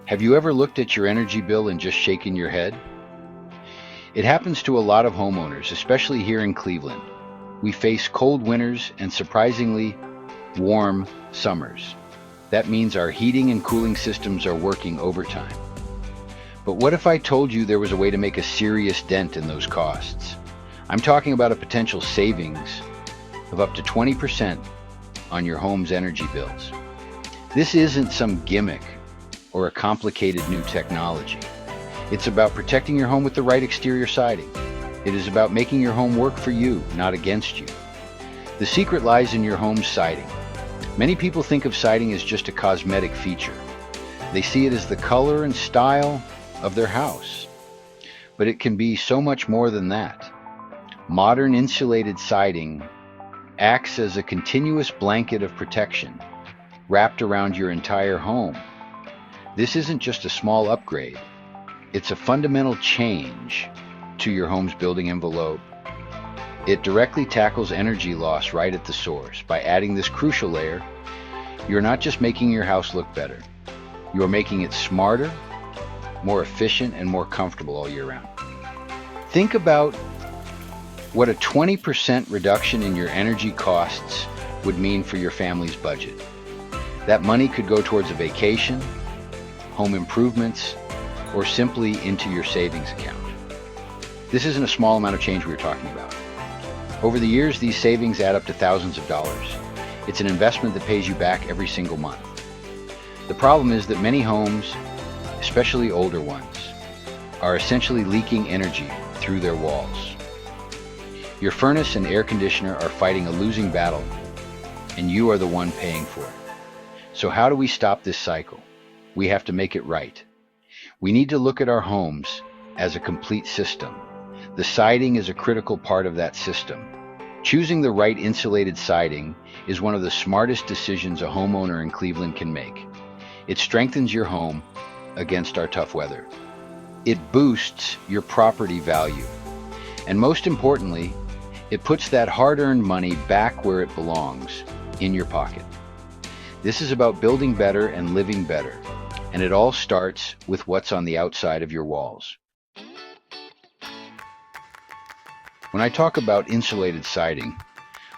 Have you ever looked at your energy bill and just shaken your head? It happens to a lot of homeowners, especially here in Cleveland. We face cold winters and surprisingly warm summers. That means our heating and cooling systems are working overtime. But what if I told you there was a way to make a serious dent in those costs? I'm talking about a potential savings of up to 20% on your home's energy bills. This isn't some gimmick or a complicated new technology. It's about protecting your home with the right exterior siding. It is about making your home work for you, not against you. The secret lies in your home's siding. Many people think of siding as just a cosmetic feature. They see it as the color and style of their house. But it can be so much more than that. Modern insulated siding acts as a continuous blanket of protection wrapped around your entire home. This isn't just a small upgrade. It's a fundamental change to your home's building envelope. It directly tackles energy loss right at the source. By adding this crucial layer, you're not just making your house look better. You're making it smarter, more efficient, and more comfortable all year round. Think about what a 20% reduction in your energy costs would mean for your family's budget. That money could go towards a vacation, home improvements, or simply into your savings account. This isn't a small amount of change we're talking about. Over the years, these savings add up to thousands of dollars. It's an investment that pays you back every single month. The problem is that many homes, especially older ones, are essentially leaking energy through their walls. Your furnace and air conditioner are fighting a losing battle, and you are the one paying for it. So how do we stop this cycle? We have to make it right. We need to look at our homes as a complete system. The siding is a critical part of that system. Choosing the right insulated siding is one of the smartest decisions a homeowner in Cleveland can make. It strengthens your home against our tough weather. It boosts your property value. And most importantly, it puts that hard-earned money back where it belongs, in your pocket. This is about building better and living better. And it all starts with what's on the outside of your walls. When I talk about insulated siding,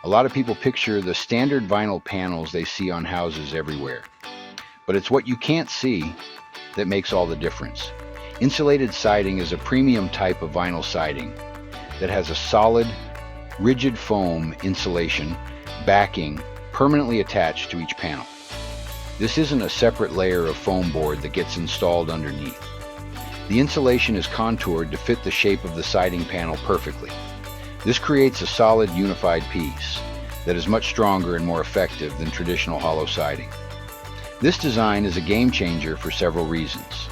a lot of people picture the standard vinyl panels they see on houses everywhere. But it's what you can't see that makes all the difference. Insulated siding is a premium type of vinyl siding that has a solid, rigid foam insulation backing permanently attached to each panel. This isn't a separate layer of foam board that gets installed underneath. The insulation is contoured to fit the shape of the siding panel perfectly. This creates a solid, unified piece that is much stronger and more effective than traditional hollow siding. This design is a game changer for several reasons.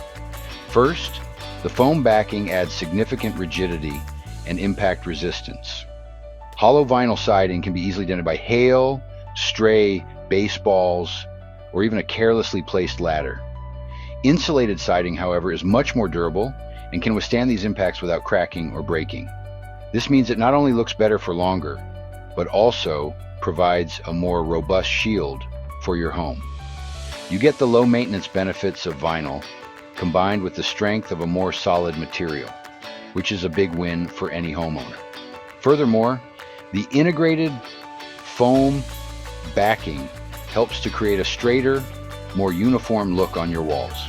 First, the foam backing adds significant rigidity and impact resistance. Hollow vinyl siding can be easily dented by hail, stray baseballs, or even a carelessly placed ladder. Insulated siding, however, is much more durable and can withstand these impacts without cracking or breaking. This means it not only looks better for longer, but also provides a more robust shield for your home. You get the low maintenance benefits of vinyl combined with the strength of a more solid material, which is a big win for any homeowner. Furthermore, the integrated foam backing helps to create a straighter, more uniform look on your walls.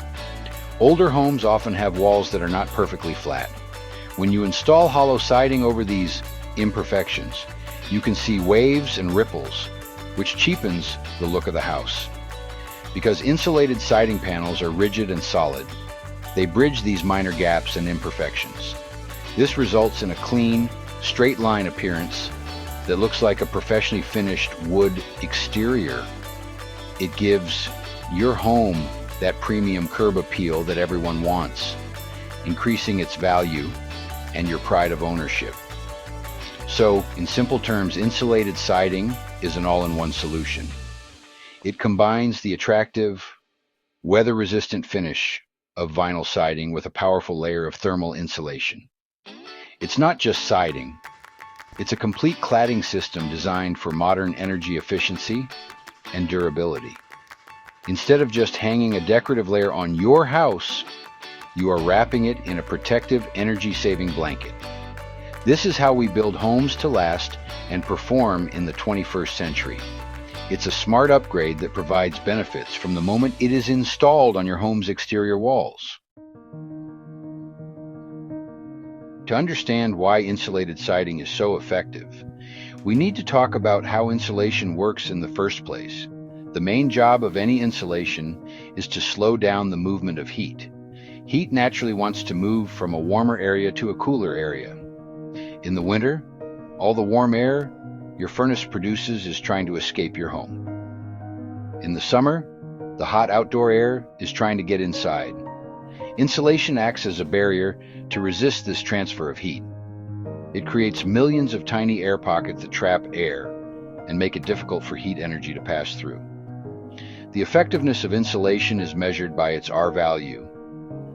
Older homes often have walls that are not perfectly flat. When you install hollow siding over these imperfections, you can see waves and ripples, which cheapens the look of the house. Because insulated siding panels are rigid and solid, they bridge these minor gaps and imperfections. This results in a clean, straight line appearance that looks like a professionally finished wood exterior. It gives your home that premium curb appeal that everyone wants, increasing its value and your pride of ownership. So, in simple terms, insulated siding is an all-in-one solution. It combines the attractive, weather-resistant finish of vinyl siding with a powerful layer of thermal insulation. It's not just siding. It's a complete cladding system designed for modern energy efficiency and durability. Instead of just hanging a decorative layer on your house, you are wrapping it in a protective, energy-saving blanket. This is how we build homes to last and perform in the 21st century. It's a smart upgrade that provides benefits from the moment it is installed on your home's exterior walls. To understand why insulated siding is so effective, we need to talk about how insulation works in the first place. The main job of any insulation is to slow down the movement of heat. Heat naturally wants to move from a warmer area to a cooler area. In the winter, all the warm air your furnace produces is trying to escape your home. In the summer, the hot outdoor air is trying to get inside. Insulation acts as a barrier to resist this transfer of heat. It creates millions of tiny air pockets that trap air and make it difficult for heat energy to pass through. The effectiveness of insulation is measured by its R value.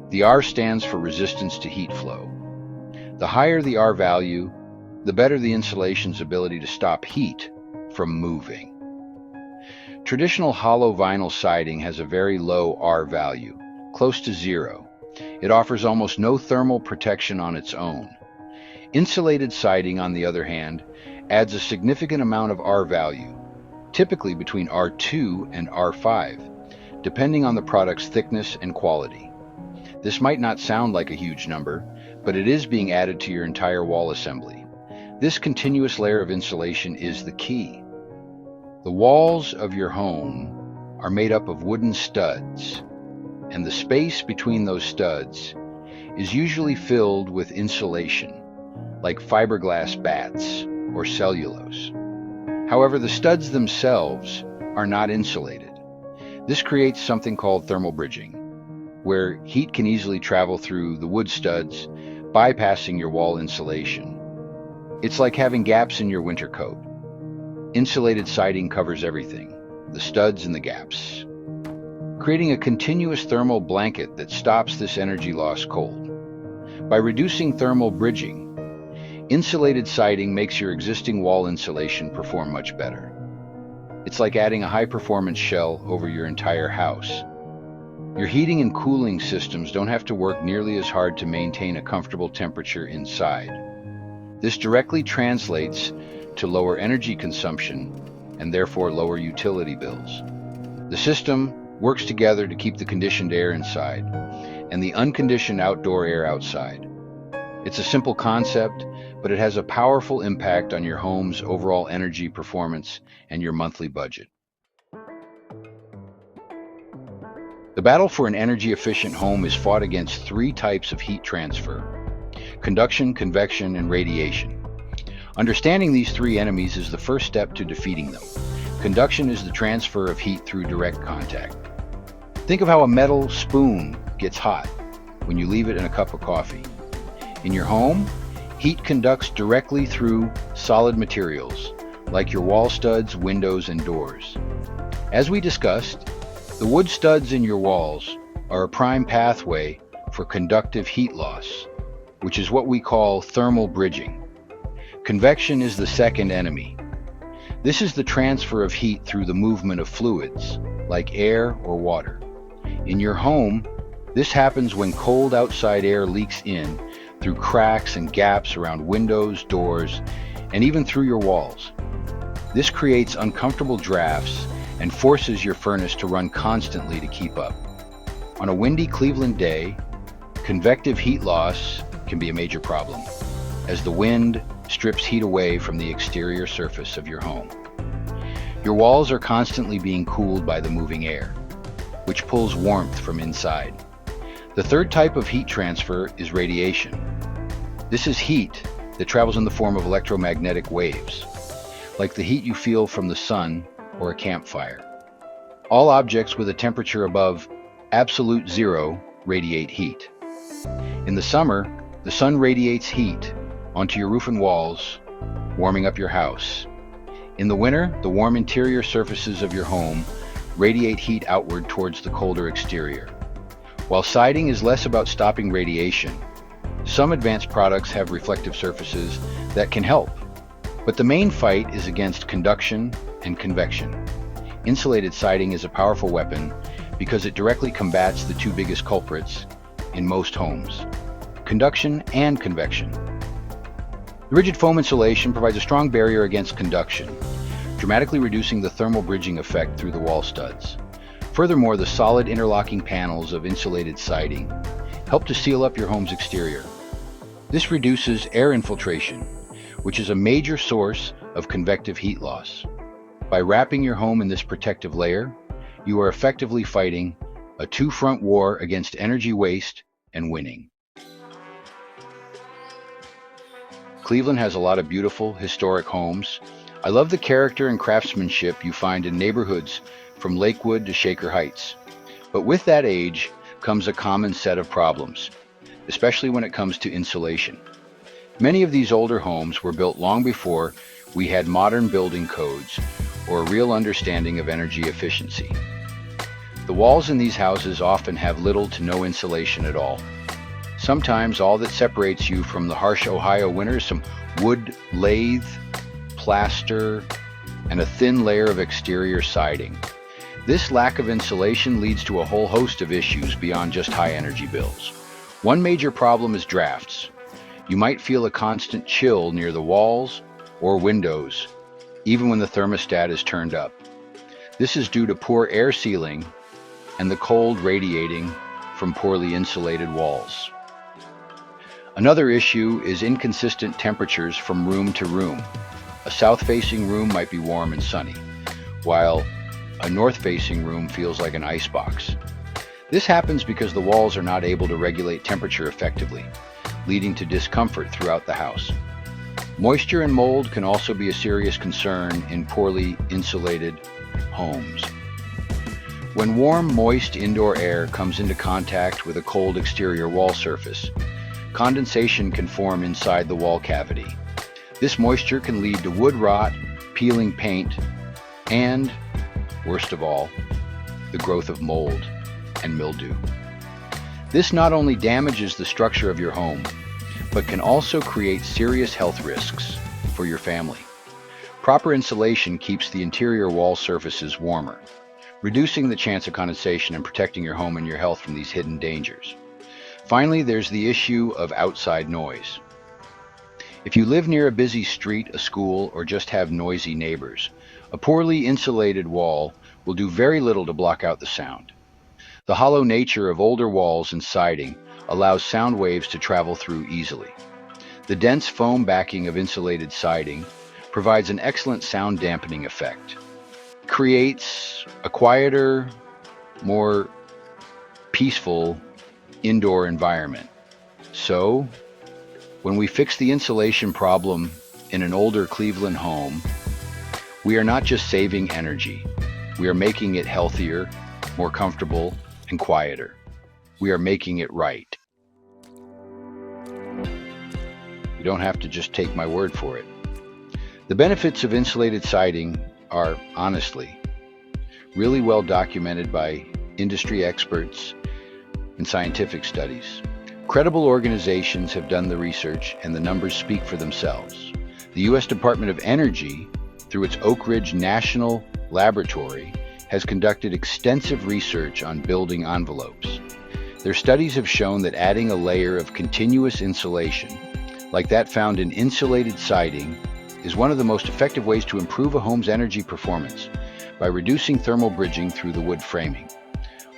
The R stands for resistance to heat flow. The higher the R value, the better the insulation's ability to stop heat from moving. Traditional hollow vinyl siding has a very low R value, close to 0. It offers almost no thermal protection on its own. Insulated siding, on the other hand, adds a significant amount of R value, typically between R2 and R5, depending on the product's thickness and quality. This might not sound like a huge number, but it is being added to your entire wall assembly. This continuous layer of insulation is the key. The walls of your home are made up of wooden studs, and the space between those studs is usually filled with insulation, like fiberglass bats or cellulose. However, the studs themselves are not insulated. This creates something called thermal bridging, where heat can easily travel through the wood studs, bypassing your wall insulation. It's like having gaps in your winter coat. Insulated siding covers everything, the studs and the gaps, creating a continuous thermal blanket that stops this energy loss cold. By reducing thermal bridging, insulated siding makes your existing wall insulation perform much better. It's like adding a high-performance shell over your entire house. Your heating and cooling systems don't have to work nearly as hard to maintain a comfortable temperature inside. This directly translates to lower energy consumption and therefore lower utility bills. The system works together to keep the conditioned air inside and the unconditioned outdoor air outside. It's a simple concept, but it has a powerful impact on your home's overall energy performance and your monthly budget. The battle for an energy-efficient home is fought against 3 types of heat transfer: conduction, convection, and radiation. Understanding these 3 enemies is the first step to defeating them. Conduction is the transfer of heat through direct contact. Think of how a metal spoon gets hot when you leave it in a cup of coffee. In your home, heat conducts directly through solid materials, like your wall studs, windows, and doors. As we discussed, the wood studs in your walls are a prime pathway for conductive heat loss, which is what we call thermal bridging. Convection is the second enemy. This is the transfer of heat through the movement of fluids, like air or water. In your home, this happens when cold outside air leaks in through cracks and gaps around windows, doors, and even through your walls. This creates uncomfortable drafts and forces your furnace to run constantly to keep up. On a windy Cleveland day, convective heat loss can be a major problem, as the wind strips heat away from the exterior surface of your home. Your walls are constantly being cooled by the moving air, which pulls warmth from inside. The third type of heat transfer is radiation. This is heat that travels in the form of electromagnetic waves, like the heat you feel from the sun or a campfire. All objects with a temperature above absolute 0 radiate heat. In the summer, the sun radiates heat onto your roof and walls, warming up your house. In the winter, the warm interior surfaces of your home radiate heat outward towards the colder exterior. While siding is less about stopping radiation, some advanced products have reflective surfaces that can help. But the main fight is against conduction and convection. Insulated siding is a powerful weapon because it directly combats the two biggest culprits in most homes: conduction and convection. The rigid foam insulation provides a strong barrier against conduction, dramatically reducing the thermal bridging effect through the wall studs. Furthermore, the solid interlocking panels of insulated siding help to seal up your home's exterior. This reduces air infiltration, which is a major source of convective heat loss. By wrapping your home in this protective layer, you are effectively fighting a two-front war against energy waste and winning. Cleveland has a lot of beautiful, historic homes. I love the character and craftsmanship you find in neighborhoods from Lakewood to Shaker Heights. But with that age comes a common set of problems, especially when it comes to insulation. Many of these older homes were built long before we had modern building codes or a real understanding of energy efficiency. The walls in these houses often have little to no insulation at all. Sometimes all that separates you from the harsh Ohio winter is some wood lathe, plaster, and a thin layer of exterior siding. This lack of insulation leads to a whole host of issues beyond just high energy bills. One major problem is drafts. You might feel a constant chill near the walls or windows, even when the thermostat is turned up. This is due to poor air sealing and the cold radiating from poorly insulated walls. Another issue is inconsistent temperatures from room to room. A south-facing room might be warm and sunny, while a north-facing room feels like an icebox. This happens because the walls are not able to regulate temperature effectively, leading to discomfort throughout the house. Moisture and mold can also be a serious concern in poorly insulated homes. When warm, moist indoor air comes into contact with a cold exterior wall surface, condensation can form inside the wall cavity. This moisture can lead to wood rot, peeling paint, and, worst of all, the growth of mold and mildew. This not only damages the structure of your home, but can also create serious health risks for your family. Proper insulation keeps the interior wall surfaces warmer, reducing the chance of condensation and protecting your home and your health from these hidden dangers. Finally, there's the issue of outside noise. If you live near a busy street, a school, or just have noisy neighbors, a poorly insulated wall will do very little to block out the sound. The hollow nature of older walls and siding allows sound waves to travel through easily. The dense foam backing of insulated siding provides an excellent sound dampening effect. It creates a quieter, more peaceful indoor environment. So, when we fix the insulation problem in an older Cleveland home, we are not just saving energy, we are making it healthier, more comfortable, and quieter. We are making it right. You don't have to just take my word for it. The benefits of insulated siding are, honestly, really well documented by industry experts and scientific studies. Credible organizations have done the research, and the numbers speak for themselves. The U.S. Department of Energy, through its Oak Ridge National Laboratory, has conducted extensive research on building envelopes. Their studies have shown that adding a layer of continuous insulation, like that found in insulated siding, is one of the most effective ways to improve a home's energy performance by reducing thermal bridging through the wood framing.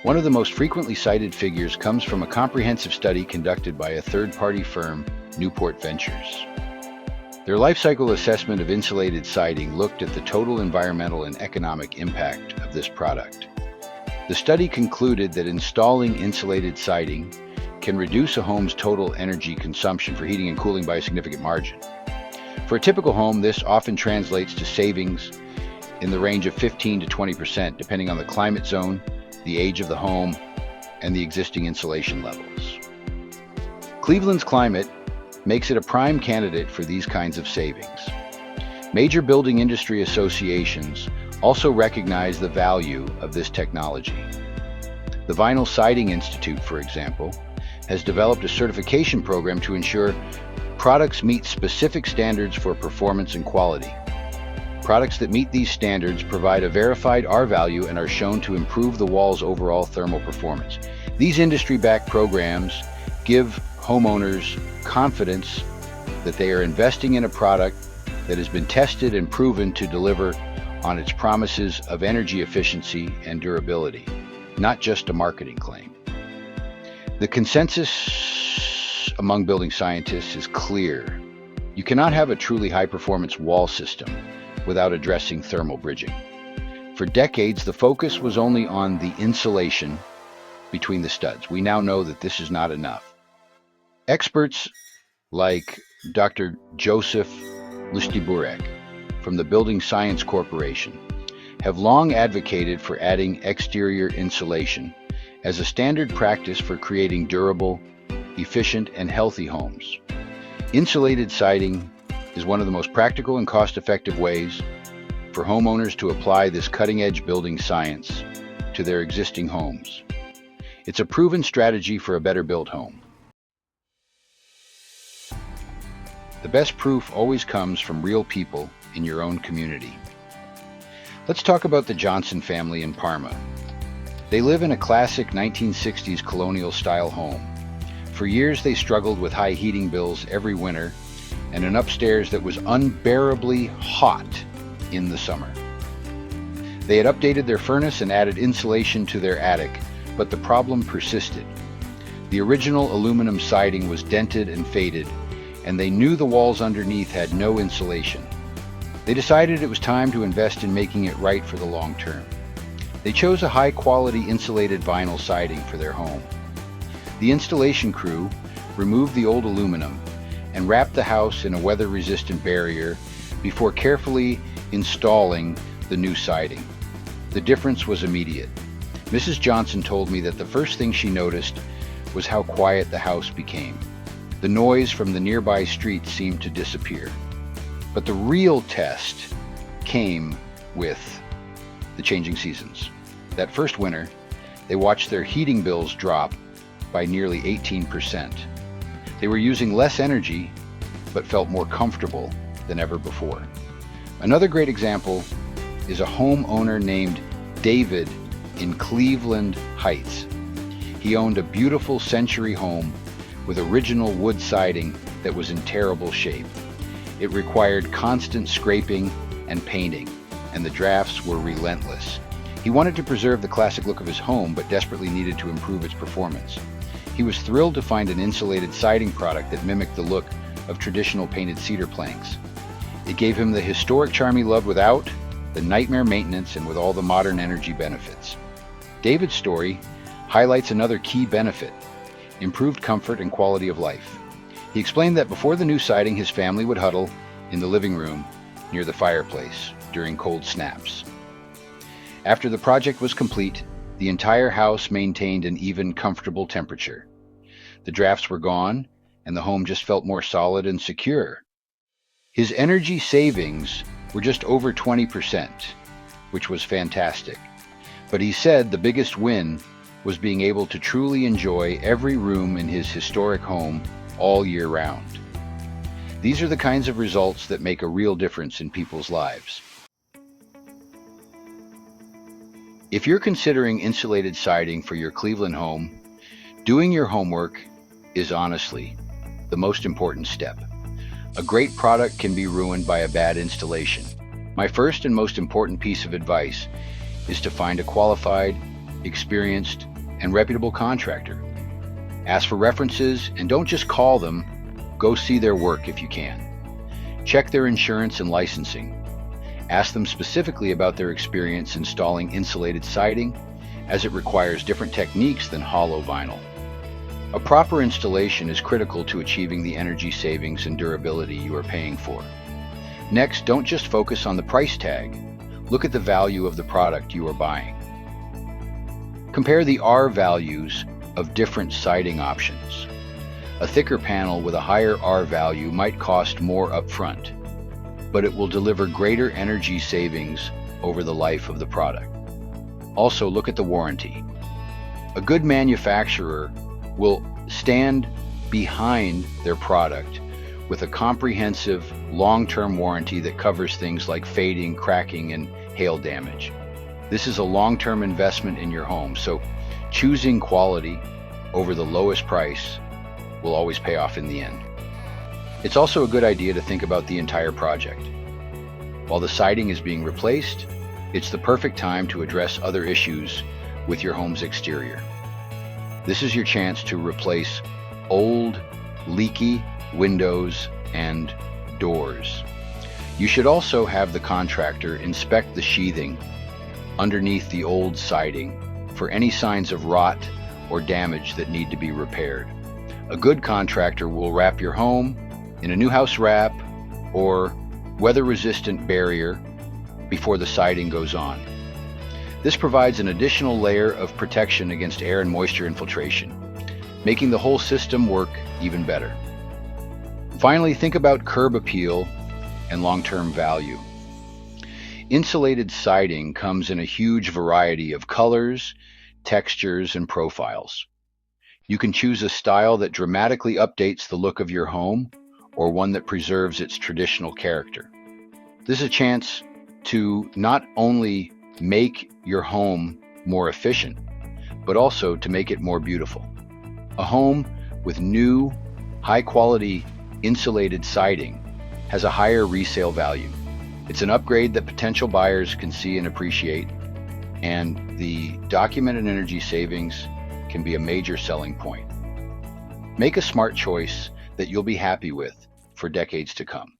One of the most frequently cited figures comes from a comprehensive study conducted by a third-party firm, Newport Ventures. Their life cycle assessment of insulated siding looked at the total environmental and economic impact of this product. The study concluded that installing insulated siding can reduce a home's total energy consumption for heating and cooling by a significant margin. For a typical home, this often translates to savings in the range of 15 to 20%, depending on the climate zone, the age of the home, and the existing insulation levels. Cleveland's climate makes it a prime candidate for these kinds of savings. Major building industry associations also recognize the value of this technology. The Vinyl Siding Institute, for example, has developed a certification program to ensure products meet specific standards for performance and quality. Products that meet these standards provide a verified R value and are shown to improve the wall's overall thermal performance. These industry-backed programs give homeowners confidence that they are investing in a product that has been tested and proven to deliver on its promises of energy efficiency and durability, not just a marketing claim. The consensus among building scientists is clear. You cannot have a truly high-performance wall system without addressing thermal bridging. For decades, the focus was only on the insulation between the studs. We now know that this is not enough. Experts like Dr. Joseph Listiburek from the Building Science Corporation have long advocated for adding exterior insulation as a standard practice for creating durable, efficient, and healthy homes. Insulated siding is one of the most practical and cost-effective ways for homeowners to apply this cutting-edge building science to their existing homes. It's a proven strategy for a better-built home. The best proof always comes from real people in your own community. Let's talk about the Johnson family in Parma. They live in a classic 1960s colonial-style home. For years, they struggled with high heating bills every winter and an upstairs that was unbearably hot in the summer. They had updated their furnace and added insulation to their attic, but the problem persisted. The original aluminum siding was dented and faded, and they knew the walls underneath had no insulation. They decided it was time to invest in making it right for the long term. They chose a high-quality insulated vinyl siding for their home. The installation crew removed the old aluminum and wrapped the house in a weather-resistant barrier before carefully installing the new siding. The difference was immediate. Mrs. Johnson told me that the first thing she noticed was how quiet the house became. The noise from the nearby street seemed to disappear. But the real test came with the changing seasons. That first winter, they watched their heating bills drop by nearly 18%. They were using less energy, but felt more comfortable than ever before. Another great example is a homeowner named David in Cleveland Heights. He owned a beautiful century home with original wood siding that was in terrible shape. It required constant scraping and painting, and the drafts were relentless. He wanted to preserve the classic look of his home, but desperately needed to improve its performance. He was thrilled to find an insulated siding product that mimicked the look of traditional painted cedar planks. It gave him the historic charm he loved without the nightmare maintenance and with all the modern energy benefits. David's story highlights another key benefit: improved comfort and quality of life. He explained that before the new siding, his family would huddle in the living room near the fireplace during cold snaps. After the project was complete, the entire house maintained an even, comfortable temperature. The drafts were gone, and the home just felt more solid and secure. His energy savings were just over 20%, which was fantastic. But he said the biggest win was being able to truly enjoy every room in his historic home all year round. These are the kinds of results that make a real difference in people's lives. If you're considering insulated siding for your Cleveland home, doing your homework is honestly the most important step. A great product can be ruined by a bad installation. My first and most important piece of advice is to find a qualified, experienced, and reputable contractor. Ask for references and don't just call them, go see their work if you can. Check their insurance and licensing. Ask them specifically about their experience installing insulated siding, as it requires different techniques than hollow vinyl. A proper installation is critical to achieving the energy savings and durability you are paying for. Next, don't just focus on the price tag. Look at the value of the product you are buying. Compare the R values of different siding options. A thicker panel with a higher R value might cost more upfront, but it will deliver greater energy savings over the life of the product. Also, look at the warranty. A good manufacturer will stand behind their product with a comprehensive, long-term warranty that covers things like fading, cracking, and hail damage. This is a long-term investment in your home, so choosing quality over the lowest price will always pay off in the end. It's also a good idea to think about the entire project. While the siding is being replaced, it's the perfect time to address other issues with your home's exterior. This is your chance to replace old, leaky windows and doors. You should also have the contractor inspect the sheathing underneath the old siding for any signs of rot or damage that need to be repaired. A good contractor will wrap your home in a new house wrap or weather-resistant barrier before the siding goes on. This provides an additional layer of protection against air and moisture infiltration, making the whole system work even better. Finally, think about curb appeal and long-term value. Insulated siding comes in a huge variety of colors, textures, and profiles. You can choose a style that dramatically updates the look of your home or one that preserves its traditional character. This is a chance to not only make your home more efficient, but also to make it more beautiful. A home with new, high-quality insulated siding has a higher resale value. It's an upgrade that potential buyers can see and appreciate, and the documented energy savings can be a major selling point. Make a smart choice that you'll be happy with for decades to come.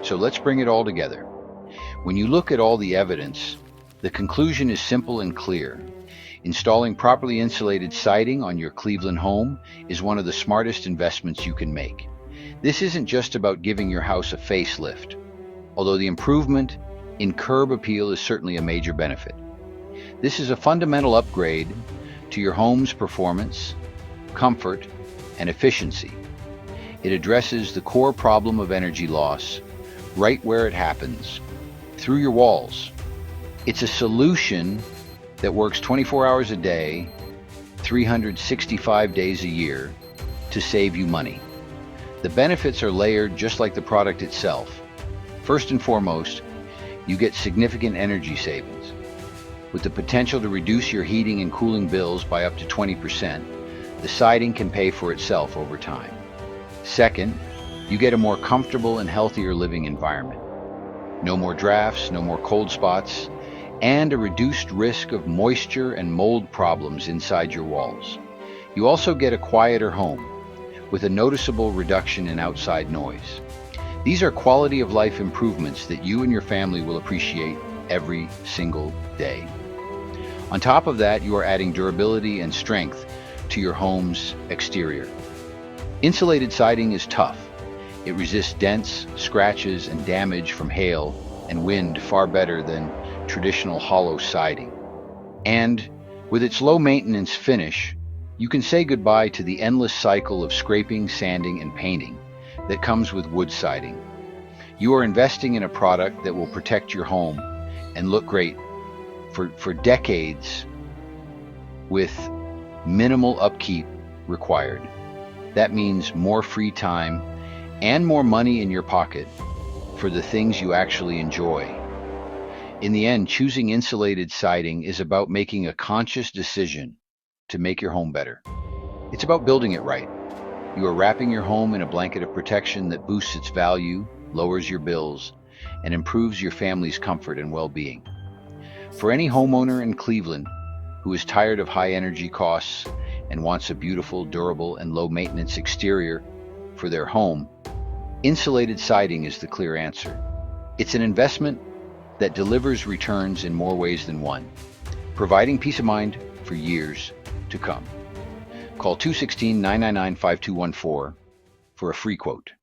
So let's bring it all together. When you look at all the evidence, the conclusion is simple and clear. Installing properly insulated siding on your Cleveland home is one of the smartest investments you can make. This isn't just about giving your house a facelift, although the improvement in curb appeal is certainly a major benefit. This is a fundamental upgrade to your home's performance, comfort, and efficiency. It addresses the core problem of energy loss right where it happens, through your walls. It's a solution that works 24 hours a day, 365 days a year to save you money. The benefits are layered just like the product itself. First and foremost, you get significant energy savings. With the potential to reduce your heating and cooling bills by up to 20%, the siding can pay for itself over time. Second, you get a more comfortable and healthier living environment. No more drafts, no more cold spots, and a reduced risk of moisture and mold problems inside your walls. You also get a quieter home with a noticeable reduction in outside noise. These are quality of life improvements that you and your family will appreciate every single day. On top of that, you are adding durability and strength to your home's exterior. Insulated siding is tough. It resists dents, scratches, and damage from hail and wind far better than traditional hollow siding. And with its low maintenance finish, you can say goodbye to the endless cycle of scraping, sanding, and painting that comes with wood siding. You are investing in a product that will protect your home and look great for decades with minimal upkeep required. That means more free time and more money in your pocket for the things you actually enjoy. In the end, choosing insulated siding is about making a conscious decision to make your home better. It's about building it right. You are wrapping your home in a blanket of protection that boosts its value, lowers your bills, and improves your family's comfort and well-being. For any homeowner in Cleveland who is tired of high energy costs and wants a beautiful, durable, and low-maintenance exterior for their home, insulated siding is the clear answer. It's an investment that delivers returns in more ways than one, providing peace of mind for years to come. Call 216-999-5214 for a free quote.